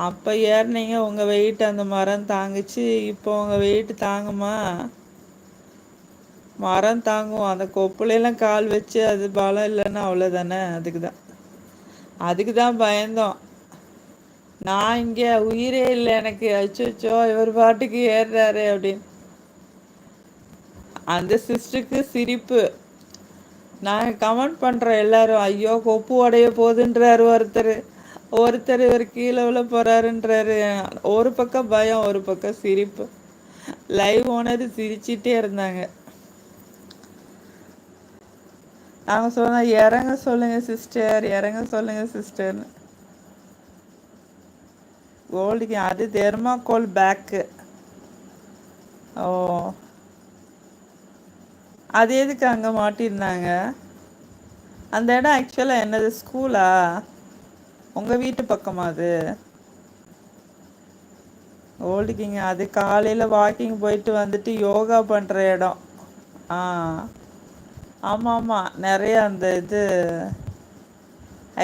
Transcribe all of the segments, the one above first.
அப்போ ஏறினீங்க உங்கள் வெயிட் அந்த மரம் தாங்குச்சு. இப்போ உங்கள் வெயிட் தாங்குமா? மரம் தாங்கும். அந்த கொப்புளையெல்லாம் கால் வச்சு அது பலம் இல்லைன்னா அவ்வளோதானே. அதுக்கு தான் பயந்தோம். நான் இங்கே உயிரே இல்லை எனக்கு, அச்சோ இவர் பாட்டுக்கு ஏறுறாரு அப்படின்னு. அந்த சிஸ்டருக்கு சிரிப்பு. நாங்கள் கமெண்ட் பண்ணுறோம் எல்லாரும், ஐயோ கொப்பு உடைய போகுதுன்றாரு ஒருத்தர் இவர் கீழே விழ போகிறாருன்றாரு. ஒரு பக்கம் பயம், ஒரு பக்கம் சிரிப்பு. லைவ் ஓனர் சிரிச்சிட்டே இருந்தாங்க. நாங்கள் சொன்னோம், இறங்க சொல்லுங்க சிஸ்டர், இறங்க சொல்லுங்க சிஸ்டர்னு. கோல்டுக்கு அது தெர்மாக்கோல் பேக்கு. ஓ, அது எதுக்கு அங்கே மாட்டியிருந்தாங்க? அந்த இடம் ஆக்சுவலாக என்னது, ஸ்கூலா? உங்கள் வீட்டு பக்கமா அது? ஓல்டு கிங் அது காலையில் வாக்கிங் போயிட்டு வந்துட்டு யோகா பண்ணுற இடம். ஆ ஆமாம் ஆமாம், நிறைய அந்த இது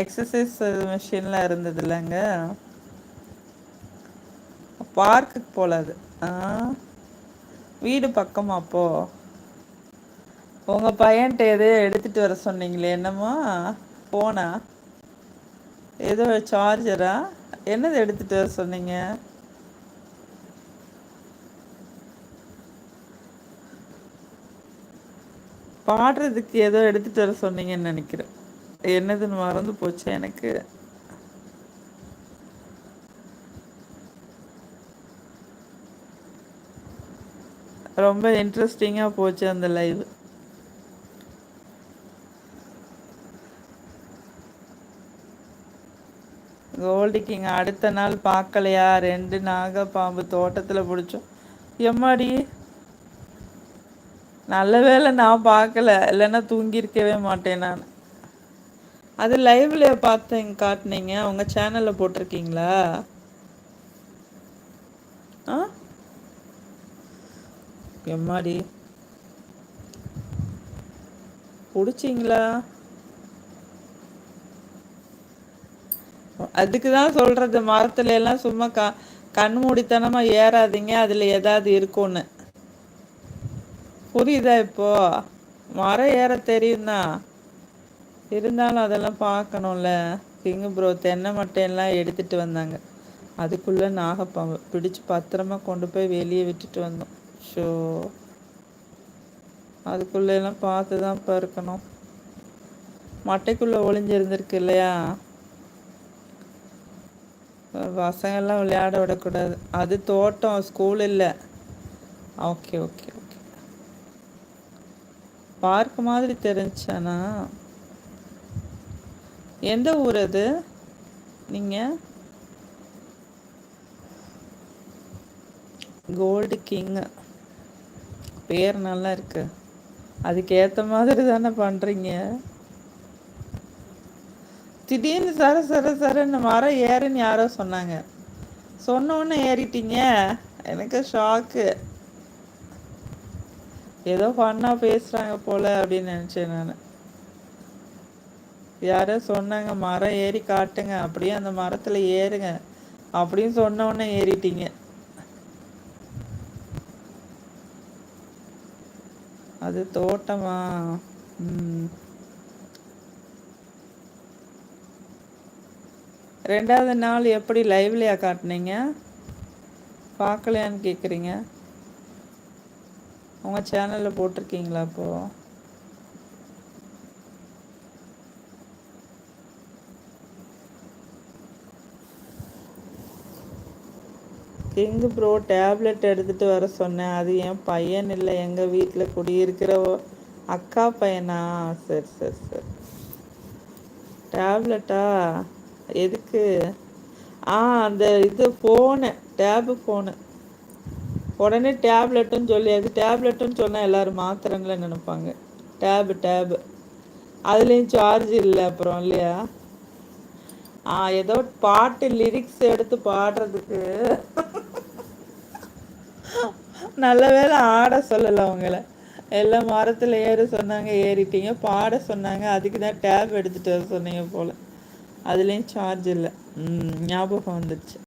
எக்ஸசைஸ் மிஷின்லாம் இருந்தது இல்லைங்க. பார்க்குக்கு போல அது. ஆ, வீடு பக்கமா அப்போ? உங்கள் பையன்கிட்ட எதையோ எடுத்துகிட்டு வர சொன்னீங்களே, என்னமோ போனா ஏதோ சார்ஜரா என்னது எடுத்துகிட்டு வர சொன்னீங்க? பாடுறதுக்கு ஏதோ எடுத்துகிட்டு வர சொன்னீங்கன்னு நினைக்கிறேன். என்னதுன்னு மறந்து போச்சு எனக்கு. ரொம்ப இன்ட்ரெஸ்டிங்காக போச்சு அந்த லைவ். கோல்டு கிங் அடுத்த நாள் பார்க்கலையா? 2 நாகப்பாம்பு தோட்டத்தில் பிடிச்சோம். எம்மாடி, நல்ல வேளை நான் பார்க்கல, இல்லைன்னா தூங்கியிருக்கவே மாட்டேன் நான். அது லைவ்ல பார்த்தேன், காட்டினீங்க. உங்கள் சேனலில் போட்டிருக்கீங்களா? ஆ, எம்மாடி, பிடிச்சிங்களா? அதுக்கு தான் சொல்கிறது, மரத்துல எல்லாம் சும்மா கண் மூடித்தனமாக ஏறாதீங்க, அதில் ஏதாவது இருக்கும்னு. புரியுதா இப்போ? மரம் ஏற தெரியும்னா இருந்தாலும் அதெல்லாம் பார்க்கணும்ல. கிங்கு ப்ரோ தென்னை மட்டையெல்லாம் எடுத்துகிட்டு வந்தாங்க. அதுக்குள்ளே நாகப்பாம்பு பிடிச்சி பத்திரமா கொண்டு போய் வெளியே விட்டுட்டு வந்தோம். ஷோ, அதுக்குள்ளெல்லாம் பார்த்து தான் இப்போ இருக்கணும். மட்டைக்குள்ளே ஒளிஞ்சிருந்துருக்கு இல்லையா? பசங்கள்லாம் விளையாட விடக்கூடாது. அது தோட்டம், ஸ்கூல் இல்லை. Okay okay okay. பார்க் மாதிரி தெரிஞ்சானா? எந்த ஊர் அது நீங்கள்? கோல்டு கிங் பேர் நல்லா இருக்கு. அதுக்கேற்ற மாதிரி தானே பண்ணுறீங்க. திடீர்னு சரன்னு மரம் ஏறுன்னு யாரோ சொன்னாங்க. சொன்னோன்னு ஏறிட்டீங்க. எனக்கு ஷாக்கு. ஏதோ ஃபன்னாக பேசுகிறாங்க போல் அப்படின்னு நினச்சேன் நான். யாரோ சொன்னாங்க மரம் ஏறி காட்டுங்க, அப்படியே அந்த மரத்தில் ஏறுங்க அப்படின்னு சொன்னோன்னே ஏறிட்டீங்க. அது தோட்டமா? ம். 2வது நாள் எப்படி லைவ்லையா காட்டினீங்க? பார்க்கலையான்னு கேட்குறீங்க. உங்கள் சேனலில் போட்டிருக்கீங்களா இப்போது? கிங்கு ப்ரோ டேப்லெட் எடுத்துகிட்டு வர சொன்னேன். அது என் பையன் இல்லை, எங்கள் வீட்டில் குடியிருக்கிற அக்கா பையனா? சரி சரி சரி. டேப்லெட்டா? எதுக்கு? அந்த இது ஃபோனு, ஃபோனு. உடனே டேப்லெட்டுன்னு சொல்லி, அது டேப்லெட்டுன்னு சொன்னால் எல்லோரும் மாத்திரங்களை நினைப்பாங்க. டேபு அதுலேயும் சார்ஜ் இல்லை அப்புறம் இல்லையா? ஏதோ பாட்டு லிரிக்ஸ் எடுத்து பாடுறதுக்கு. நல்ல வேளை ஆட சொல்லலை அவங்கள. எல்லாம் மரத்தில் ஏற சொன்னாங்க, ஏறிட்டீங்க. பாட சொன்னாங்க, அதுக்கு தான் டேப் எடுத்துகிட்டு வர சொன்னீங்க போல். அதுலேயும் சார்ஜ் இல்லை. ஞாபகம் வந்துடுச்சு.